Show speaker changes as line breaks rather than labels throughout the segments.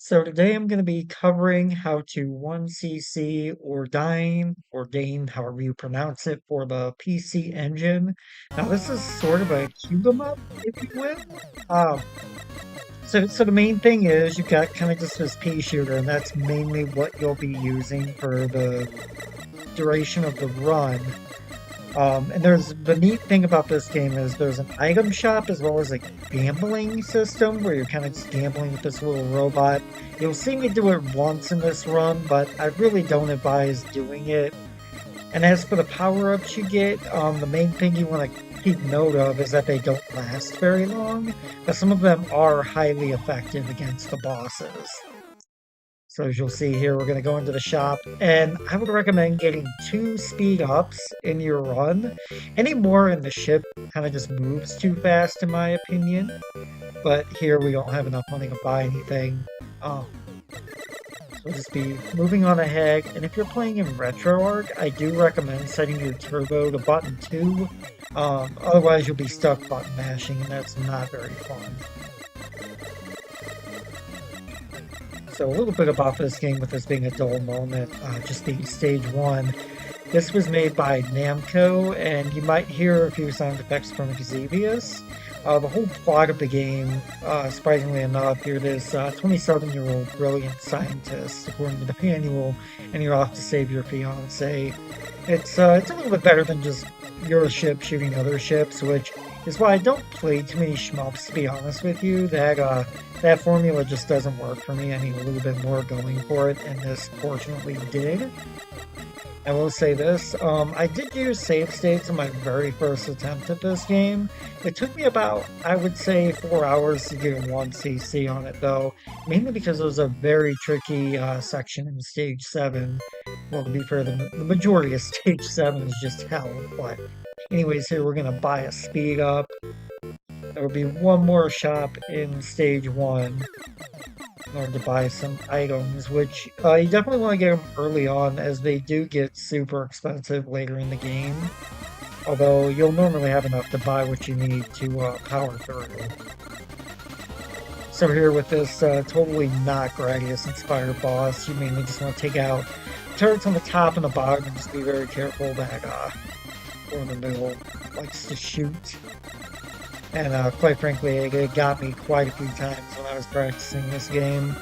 So today I'm going to be covering how to 1cc Ordyne, however you pronounce it, for the PC Engine. Now this is sort of a cube 'em up, if you will. Um, so the main thing is you've got kind of just this pea shooter, and that's mainly what you'll be using for the duration of the run. And there's the neat thing about this game is there's an item shop as well as a gambling system where you're kind of just gambling with this little robot. You'll see me do it once in this run, but I really don't advise doing it. And as for the power-ups you get, the main thing you want to keep note of is that they don't last very long, but some of them are highly effective against the bosses. So as you'll see here, we're going to go into the shop, and I would recommend getting 2 speed ups in your run. Any more in the ship kind of just moves too fast, in my opinion. But here we don't have enough money to buy anything. So we'll just be moving on ahead. And if you're playing in RetroArch, I do recommend setting your turbo to button 2. Otherwise, you'll be stuck button mashing, and that's not very fun. So a little bit about this game with this being a dull moment, just the stage 1. This was made by Namco, and you might hear a few sound effects from Xevious. The whole plot of the game, surprisingly enough, you're this 27-year-old brilliant scientist, according to the manual, and you're off to save your fiancé. It's a little bit better than just your ship shooting other ships, which is why I don't play too many shmups, to be honest with you. That formula just doesn't work for me. I need a little bit more going for it, and this fortunately did. I will say this, I did use save states in my very first attempt at this game. It took me about, I would say, 4 hours to get a 1cc on it, though, mainly because it was a very tricky section in Stage 7. Well, to be fair, the majority of Stage 7 is just hell, but anyways, here we're going to buy a speed up. There will be one more shop in Stage 1 in order to buy some items, which you definitely want to get them early on, as they do get super expensive later in the game. Although you'll normally have enough to buy what you need to power through. So here with this totally not Gradius-inspired boss, you mainly just want to take out turrets on the top and the bottom, and just be very careful that one in the middle likes to shoot. And quite frankly, it got me quite a few times when I was practicing this game.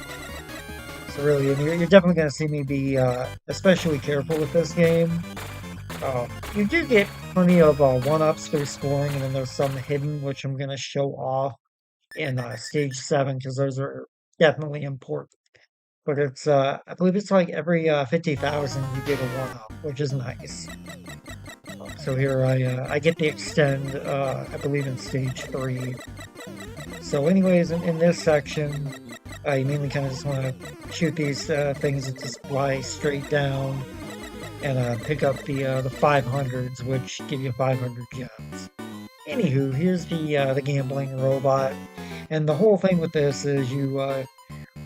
So really, you're definitely going to see me be especially careful with this game. You do get plenty of 1-ups through scoring, and then there's some hidden, which I'm going to show off in Stage 7, because those are definitely important. But it's, I believe it's like every 50,000 you get a 1-up, which is nice. So here I get the extend, I believe in Stage 3. So anyways, in this section, you mainly kind of just want to shoot these things that just fly straight down, and pick up the 500s, which give you 500 gems. Anywho, here's the gambling robot, and the whole thing with this is you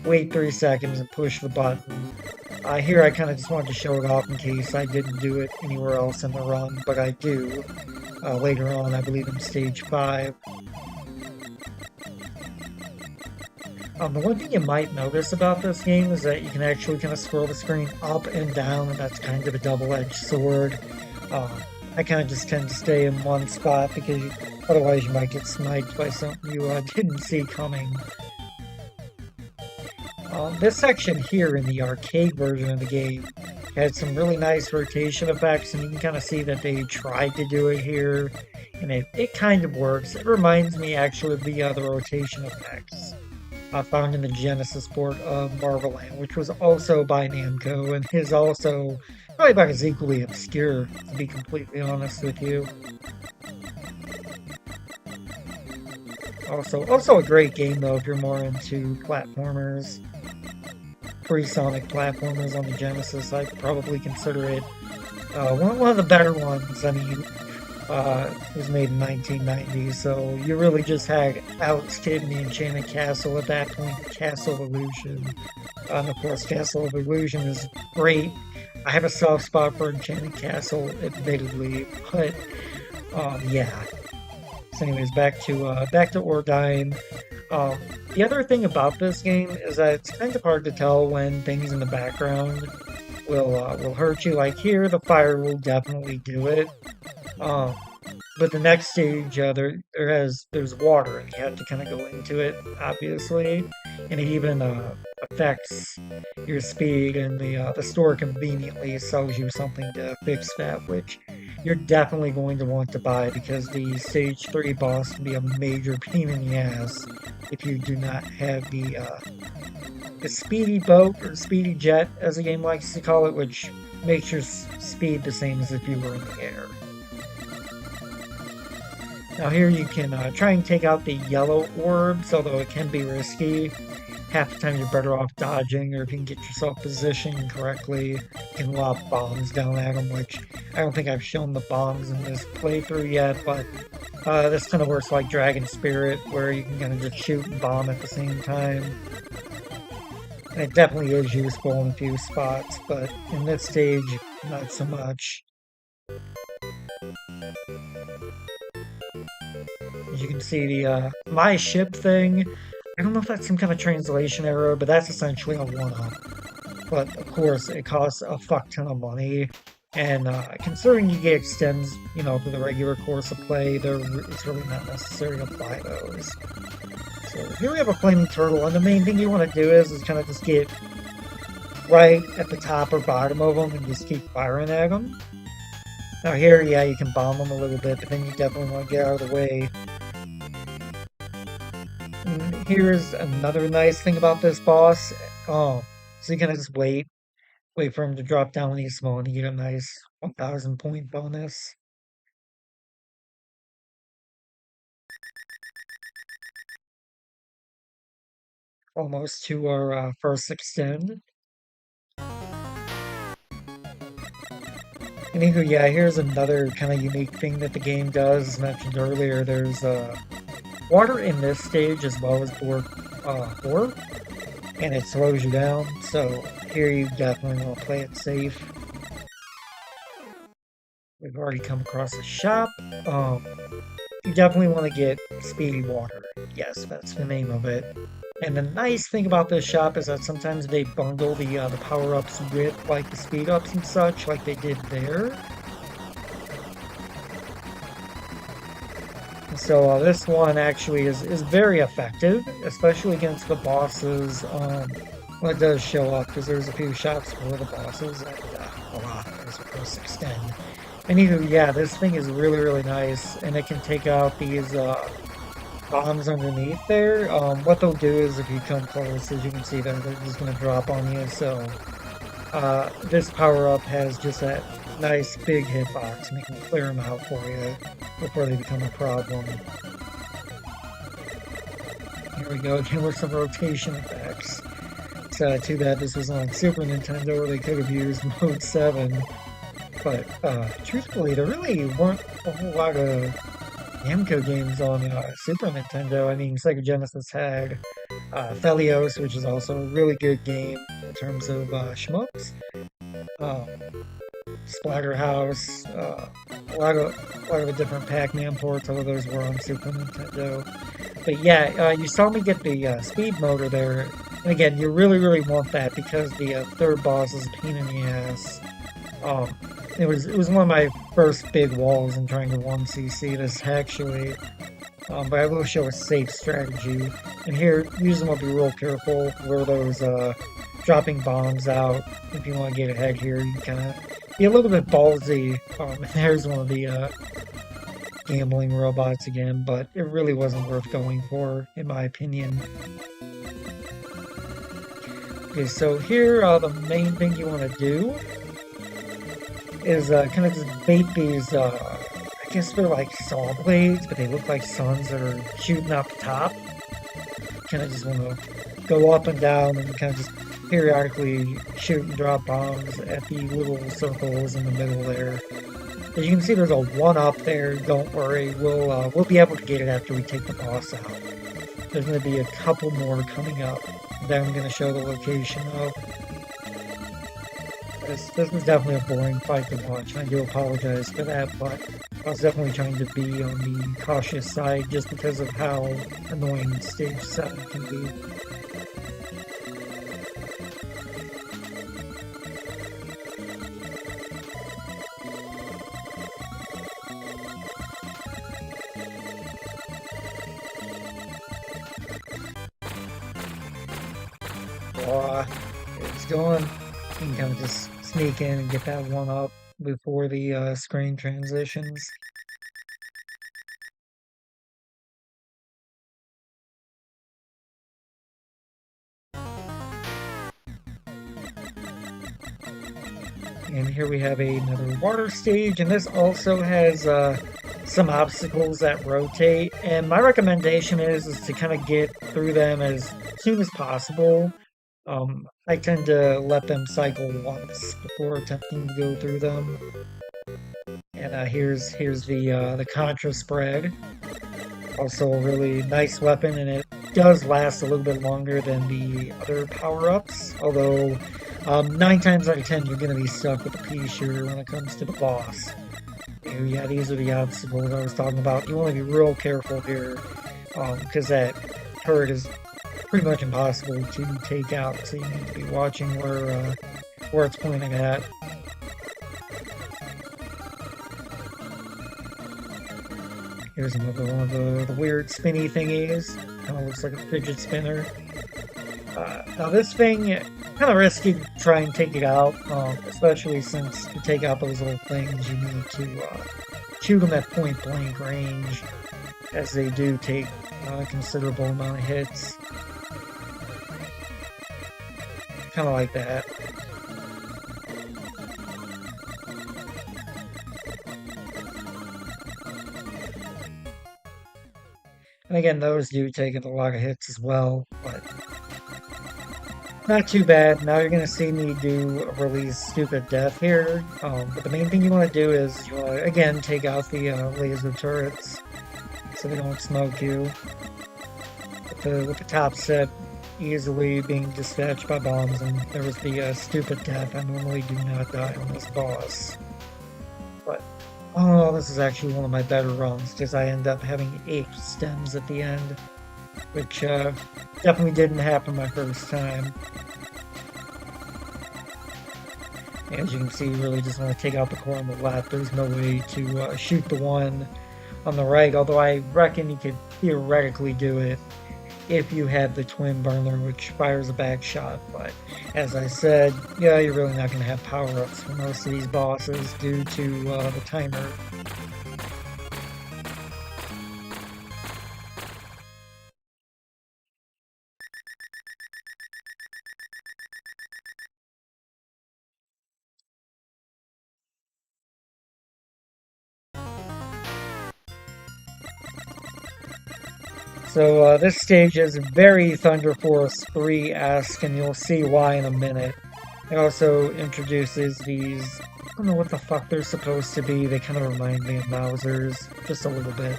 wait 3 seconds and push the button. Here I kind of just wanted to show it off in case I didn't do it anywhere else in the run, but I do later on, I believe in Stage 5. The one thing you might notice about this game is that you can actually kind of scroll the screen up and down, and that's kind of a double-edged sword. I kind of just tend to stay in one spot because otherwise you might get sniped by something you didn't see coming. This section here in the arcade version of the game had some really nice rotation effects, and you can kind of see that they tried to do it here, and it kind of works. It reminds me actually of the rotation effects found in the Genesis port of Marvel Land, which was also by Namco, and is also probably about as equally obscure, to be completely honest with you. Also a great game, though, if you're more into platformers. Free-Sonic platformers on the Genesis, I'd probably consider it one of the better ones. I mean, it was made in 1990, so you really just had Alex Kidd and the Enchanted Castle at that point, Castle Illusion. And of course, Castle of Illusion is great. I have a soft spot for Enchanted Castle, admittedly, but yeah. So anyways, back to Ordyne. The other thing about this game is that it's kind of hard to tell when things in the background will hurt you. Like here, the fire will definitely do it. Um, but the next stage, there's water, and you have to kind of go into it, obviously, and it even affects your speed. And the store conveniently sells you something to fix that, which you're definitely going to want to buy because the stage 3 boss can be a major pain in the ass if you do not have the speedy boat or speedy jet, as the game likes to call it, which makes your speed the same as if you were in the air. Now here you can try and take out the yellow orbs, although it can be risky. Half the time you're better off dodging, or if you can get yourself positioned correctly, you can lob bombs down at them, which I don't think I've shown the bombs in this playthrough yet, but this kind of works like Dragon Spirit, where you can kind of just shoot and bomb at the same time. And it definitely is useful in a few spots, but in this stage, not so much. As you can see, the my ship thing, I don't know if that's some kind of translation error, but that's essentially a one-up. But of course, it costs a fuck ton of money, and considering you get extends, for the regular course of play, it's really not necessary to apply those. So here we have a flaming turtle, and the main thing you want to do is kind of just get right at the top or bottom of them and just keep firing at them. Now here, yeah, you can bomb them a little bit, but then you definitely want to get out of the way. And here's another nice thing about this boss. So you kind of just wait for him to drop down when he's small, and you get a nice 1,000 point bonus. Almost to our first extend. Anywho, yeah, here's another kind of unique thing that the game does. As mentioned earlier, there's water in this stage as well as board 4, and it slows you down, so here you definitely want to play it safe. We've already come across a shop. You definitely want to get speedy water. Yes, that's the name of it. And the nice thing about this shop is that sometimes they bundle the power-ups with like the speed-ups and such, like they did there. And so this one actually is very effective, especially against the bosses when it does show up, because there's a few shops for the bosses, and a lot as a first extend. And yeah, this thing is really, really nice, and it can take out these bombs underneath there. What they'll do is if you come close, as you can see, they're just going to drop on you. So this power-up has just that nice big hitbox, and it can clear them out for you before they become a problem. Here we go again with some rotation effects. It's too bad this was on Super Nintendo, where they could have used Mode 7. But truthfully, there really weren't a whole lot of Namco games on Super Nintendo. I mean, Sega Genesis had Felios, which is also a really good game in terms of shmups. Splatterhouse, a lot of the different Pac-Man ports. All of those were on Super Nintendo. But yeah, you saw me get the speed motor there. And again, you really, really want that because the third boss is a pain in the ass. It was one of my first big walls in trying to 1cc this actually, but I will show a safe strategy. And here, using will be real careful where those dropping bombs out. If you want to get ahead here, you kind of be a little bit ballsy. There's one of the gambling robots again, but it really wasn't worth going for, in my opinion. Okay, so here, the main thing you want to do is kind of just bait these, I guess they're like saw blades, but they look like suns that are shooting out the top. Kind of just want to go up and down and kind of just periodically shoot and drop bombs at the little circles in the middle there. As you can see, there's a one up there. Don't worry, we'll be able to get it after we take the boss out. There's going to be a couple more coming up that I'm going to show the location of. This was definitely a boring fight to watch, and I do apologize for that, but I was definitely trying to be on the cautious side just because of how annoying stage 7 can be. Oh, it's going. You can kind of just sneak in and get that one up before the screen transitions. And here we have another water stage, and this also has some obstacles that rotate. And my recommendation is to kind of get through them as soon as possible. I tend to let them cycle once before attempting to go through them. And here's the Contra spread. Also a really nice weapon, and it does last a little bit longer than the other power-ups. Although 9 times out of 10 you're going to be stuck with the pea shooter when it comes to the boss. Yeah, these are the obstacles I was talking about. You want to be real careful here, because that turret is pretty much impossible to take out. So you need to be watching where it's pointing at. Here's another one of the weird spinny thingies. Kind of looks like a fidget spinner. Now this thing, kind of risky to try and take it out, especially since to take out those little things you need to shoot them at point blank range, as they do take a considerable amount of hits. Kind of like that. And again, those do take a lot of hits as well, but not too bad. Now you're going to see me do a really stupid death here. But the main thing you want to do is, you want to, again, take out the laser turrets so they don't smoke you. With the top set easily being dispatched by bombs, and there was the stupid death. I normally do not die on this boss. But, oh, this is actually one of my better runs, because I end up having 8 stems at the end, which definitely didn't happen my first time. As you can see, you really just want to take out the core on the left. There's no way to shoot the one on the right, although I reckon you could theoretically do it if you had the twin burner, which fires a back shot. But as I said, yeah, you're really not going to have power-ups for most of these bosses due to the timer. So this stage is very Thunder Force 3-esque, and you'll see why in a minute. It also introduces these, I don't know what the fuck they're supposed to be. They kind of remind me of Mausers, just a little bit.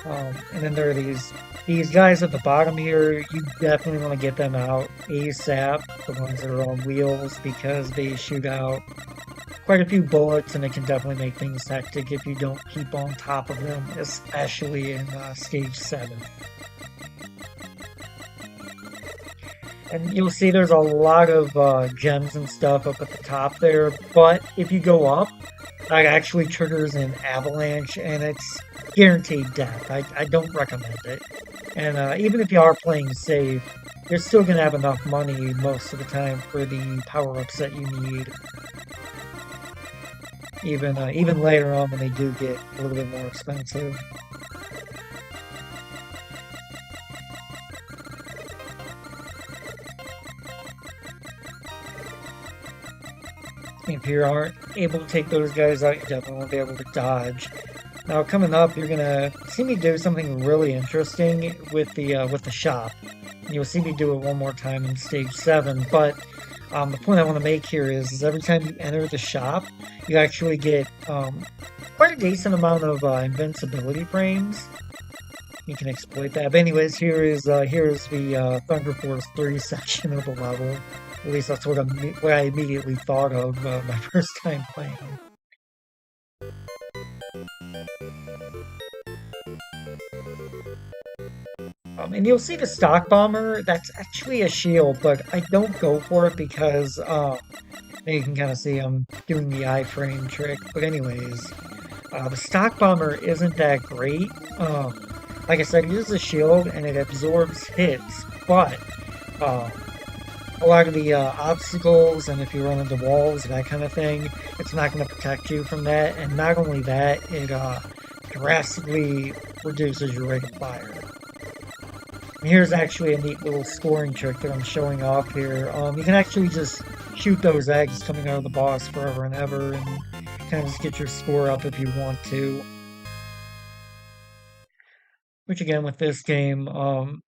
And then there are these guys at the bottom here. You definitely want to get them out ASAP, the ones that are on wheels, because they shoot out quite a few bullets, and it can definitely make things hectic if you don't keep on top of them, especially in stage 7. And you'll see there's a lot of gems and stuff up at the top there, but if you go up, it actually triggers an avalanche, and it's guaranteed death. I don't recommend it. And even if you are playing safe, you're still going to have enough money most of the time for the power-ups that you need. Even later on when they do get a little bit more expensive. If you aren't able to take those guys out, you definitely won't be able to dodge. Now coming up, you're gonna see me do something really interesting with the shop. You'll see me do it one more time in stage 7, but the point I want to make here is every time you enter the shop, you actually get quite a decent amount of invincibility frames. You can exploit that. But anyways, here's the Thunder Force 3 section of the level. At least that's what I immediately thought of my first time playing. And you'll see the stock bomber, that's actually a shield, but I don't go for it because you can kind of see I'm doing the iframe trick. But anyways, the stock bomber isn't that great. Like I said, it is a shield and it absorbs hits, but uh, a lot of the obstacles and if you run into walls, that kind of thing, it's not going to protect you from that. And not only that, it drastically reduces your rate of fire. And here's actually a neat little scoring trick that I'm showing off here. You can actually just shoot those eggs coming out of the boss forever and ever and kind of just get your score up if you want to. Which again, with this game,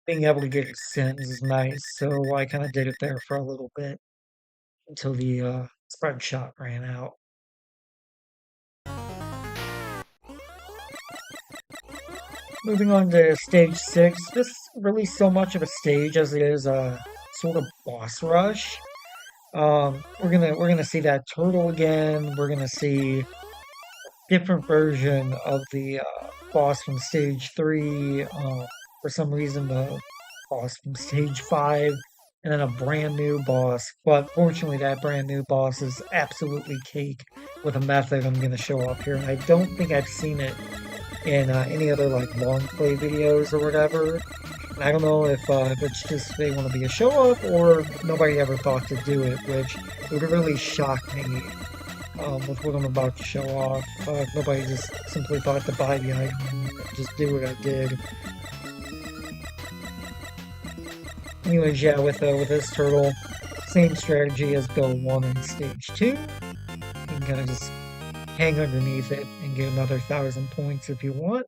being able to get extends is nice, so I kind of did it there for a little bit until the spread shot ran out. Moving on to stage 6, this isn't really so much of a stage as it is a sort of boss rush. We're gonna see that turtle again. We're gonna see different version of the boss from stage 3. For some reason, the boss from stage 5, and then a brand new boss. But fortunately, that brand new boss is absolutely cake with a method I'm going to show up here. And I don't think I've seen it in any other like long play videos or whatever. And I don't know if it's just they want to be a show up or nobody ever thought to do it, which would really shock me with what I'm about to show off. Nobody just simply thought to buy the item and just do what I did. Anyways, yeah, with this turtle, same strategy as build 1 in stage 2. You can kind of just hang underneath it and get another 1,000 points if you want.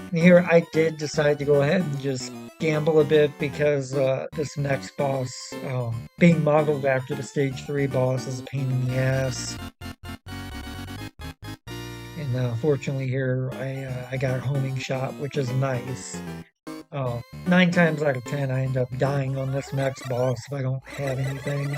And here I did decide to go ahead and just gamble a bit because this next boss, being modeled after the stage 3 boss, is a pain in the ass. And fortunately here I got a homing shot, which is nice. 9 times out of 10 I end up dying on this next boss if I don't have anything.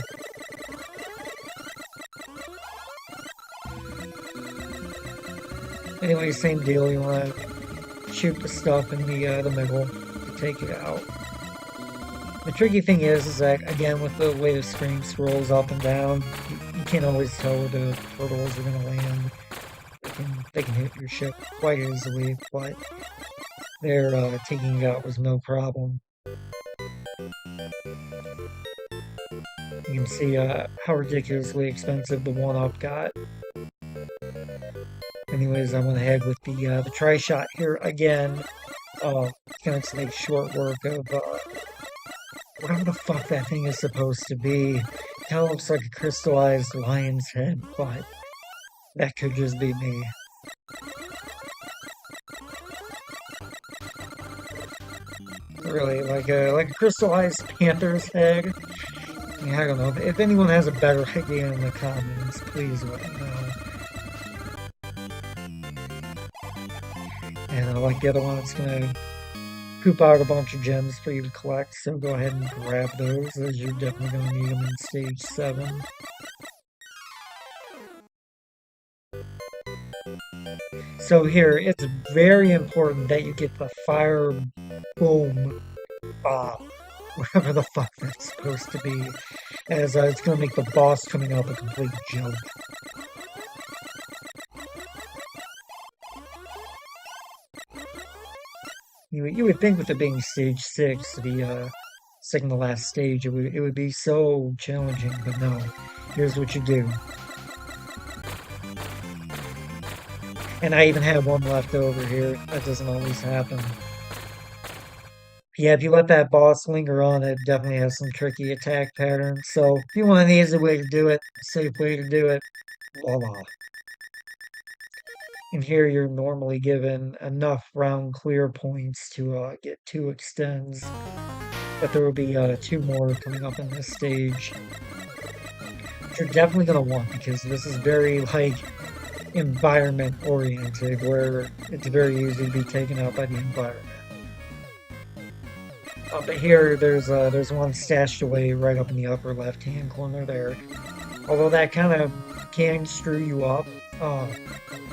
Anyway, same deal, you want to shoot the stuff in the middle to take it out. The tricky thing is that, again, with the way the screen scrolls up and down, you can't always tell where the turtles are going to land. They can hit your ship quite easily, but their taking it out was no problem. You can see how ridiculously expensive the 1-up got. Anyways, I went ahead with the tri-shot here again. Kind of to make short work of whatever the fuck that thing is supposed to be. It kind of looks like a crystallized lion's head, but that could just be me. Really, like a crystallized panther's head. Yeah, I don't know. If anyone has a better idea in the comments, please let me know. And like the other one, it's gonna poop out a bunch of gems for you to collect, so go ahead and grab those, as you're definitely gonna need them in stage 7. So here, it's very important that you get the fire boom bomb, whatever the fuck that's supposed to be, as it's gonna make the boss coming up a complete joke. You would think with it being stage 6, the second to last stage, it would be so challenging, but no. Here's what you do. And I even have one left over here. That doesn't always happen. Yeah, if you let that boss linger on, it definitely has some tricky attack patterns. So if you want an easy way to do it, a safe way to do it, voila. And here you're normally given enough round clear points to get 2 extends. But there will be 2 more coming up in this stage. Which you're definitely going to want because this is very, like, environment oriented, where it's very easy to be taken out by the environment. But here, there's one stashed away right up in the upper left-hand corner there. Although that kind of can screw you up, uh,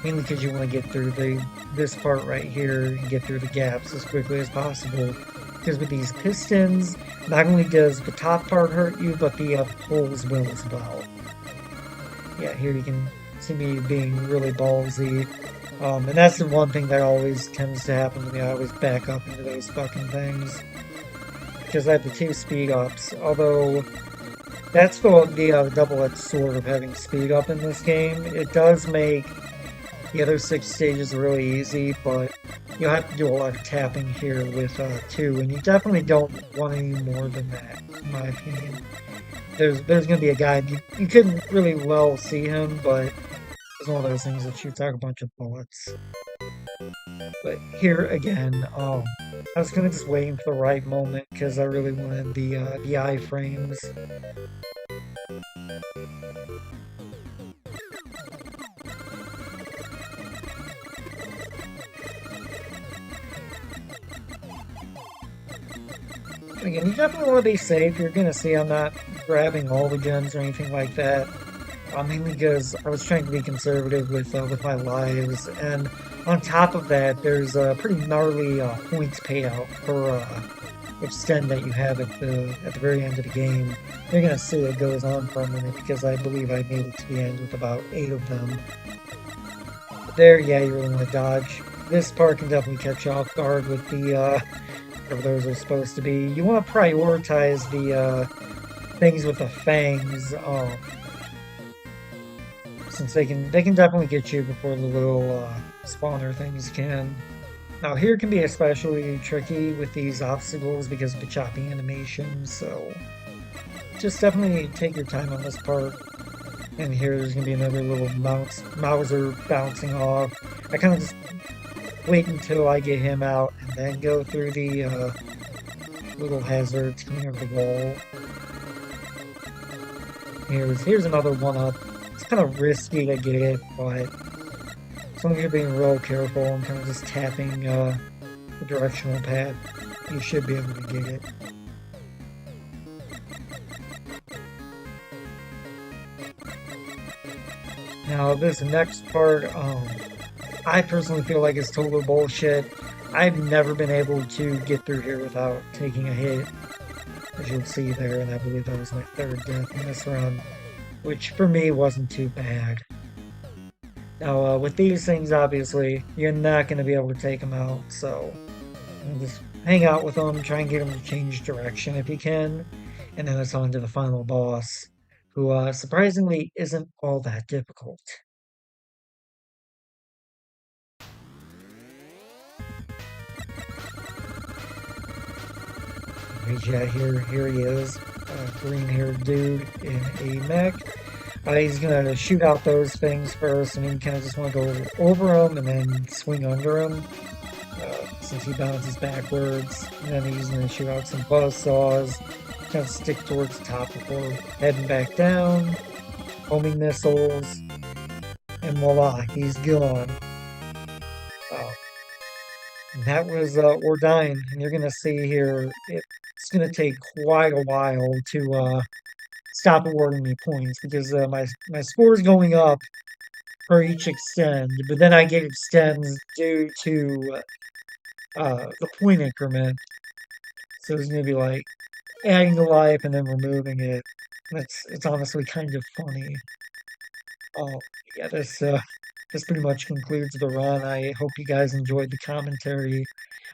mainly because you want to get through the this part right here and get through the gaps as quickly as possible. Because with these pistons, not only does the top part hurt you, but the holes will as well. Yeah, here you can see me being really ballsy. And that's the one thing that always tends to happen to me. I always back up into those fucking things. Because I have the two speed ups. Although, that's the double-edged sword of having speed up in this game. It does make the other six stages really easy, but you'll have to do a lot of tapping here with two, and you definitely don't want any more than that, in my opinion. There's going to be a guy, you couldn't really well see him, but it's one of those things that shoots out a bunch of bullets. But here again, I was kind of just waiting for the right moment because I really wanted the iframes. Again, you definitely want to be safe. You're going to see I'm not grabbing all the guns or anything like that. Mainly because I was trying to be conservative with my lives, and on top of that, there's a pretty gnarly points payout for each stand that you have at the very end of the game. You're gonna see it goes on for a minute because I believe I made it to the end with about 8 of them. But there, yeah, you really want to dodge. This part can definitely catch you off guard with the whatever those are supposed to be. You want to prioritize the things with the fangs. Since they can definitely get you before the little spawner things can. Now here can be especially tricky with these obstacles because of the choppy animation, so just definitely take your time on this part. And here there's gonna be another little Mauser bouncing off. I kind of just wait until I get him out and then go through the little hazards coming over the wall. Here's another one up. It's kind of risky to get it, but as long as you're being real careful and kind of just tapping the directional pad, you should be able to get it. Now this next part, I personally feel like it's total bullshit. I've never been able to get through here without taking a hit, as you'll see there, and I believe that was my third death in this run, which for me wasn't too bad. Now, with these things, obviously, you're not going to be able to take them out, so just hang out with them, try and get them to change direction if you can, and then it's on to the final boss, who surprisingly isn't all that difficult. Yeah, here he is, green-haired dude in a mech. He's gonna shoot out those things first, and then you kind of just want to go over them and then swing under him, since he bounces backwards. And then he's gonna shoot out some buzzsaws, kind of stick towards the top before heading back down, homing missiles, and voila, he's gone. And that was Ordyne, and you're gonna see here, it's gonna take quite a while to stop awarding me points because my score is going up for each extend, but then I get extends due to the point increment. So it's gonna be like adding the life and then removing it. It's honestly kind of funny. Oh yeah, this pretty much concludes the run. I hope you guys enjoyed the commentary.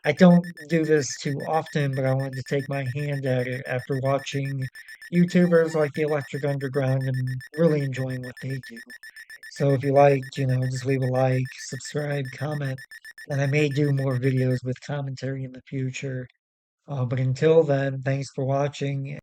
I don't do this too often, but I wanted to take my hand at it after watching YouTubers like the Electric Underground and really enjoying what they do. So if you liked, just leave a like, subscribe, comment, and I may do more videos with commentary in the future. But until then, thanks for watching.